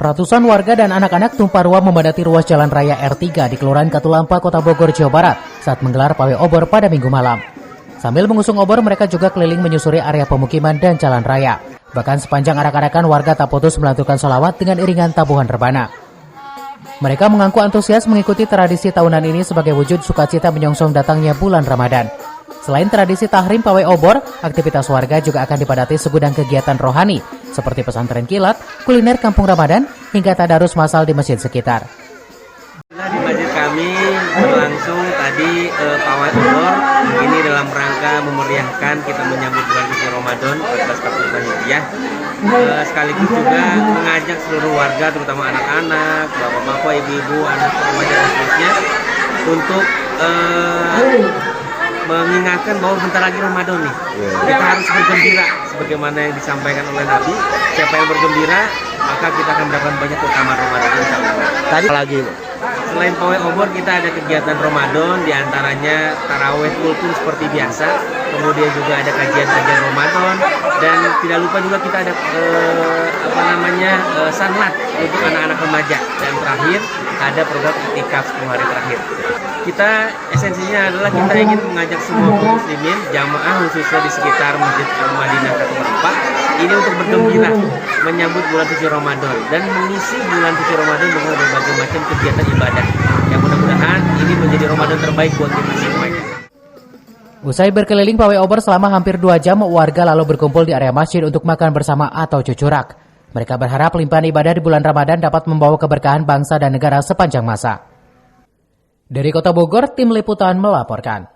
Ratusan warga dan anak-anak tumpah ruah memadati ruas Jalan Raya R3 di Kelurahan Katulampa, Kota Bogor, Jawa Barat saat menggelar pawai obor pada Minggu malam. Sambil mengusung obor, mereka juga keliling menyusuri area pemukiman dan jalan raya. Bahkan sepanjang arak-arakan warga tak putus melantunkan sholawat dengan iringan tabuhan rebana. Mereka mengaku antusias mengikuti tradisi tahunan ini sebagai wujud sukacita menyongsong datangnya bulan Ramadan. Selain tradisi tahrim pawai obor, aktivitas warga juga akan dipadati segudang kegiatan rohani seperti pesantren kilat, kuliner kampung Ramadan, hingga tadarus massal di masjid sekitar. Di masjid kami berlangsung tadi pawai obor. Ini dalam rangka memeriahkan kita menyambut bulan suci Ramadan 1445 Hijriah. Sekaligus juga mengajak seluruh warga, terutama anak-anak, bapak-bapak, ibu-ibu, anak remaja dan seterusnya untuk mengingatkan bahwa bentar lagi Ramadan nih. Kita harus bergembira sebagaimana yang disampaikan oleh Nabi. Siapa yang bergembira, maka kita akan mendapatkan banyak keutamaan Ramadan. Tadi lagi selain pawai obor, kita ada kegiatan Ramadan, diantaranya taraweh kultum seperti biasa. Kemudian juga ada kajian-kajian Ramadan, dan tidak lupa juga kita ada sanlat untuk anak-anak remaja. Dan terakhir ada program iktikaf 10 hari terakhir. Kita esensinya adalah kita ingin mengajak semua muslimin, jamaah khususnya di sekitar Masjid Al-Madinah Katulampa ini untuk bergembira menyambut bulan suci Ramadan dan mengisi bulan suci Ramadan dengan berbagai macam kegiatan ibadah. Yang mudah-mudahan ini menjadi Ramadan terbaik buat kita semuanya. Usai berkeliling pawai obor selama hampir 2 jam, warga lalu berkumpul di area masjid untuk makan bersama atau cucurak. Mereka berharap limpahan ibadah di bulan Ramadan dapat membawa keberkahan bangsa dan negara sepanjang masa. Dari Kota Bogor, tim liputan melaporkan.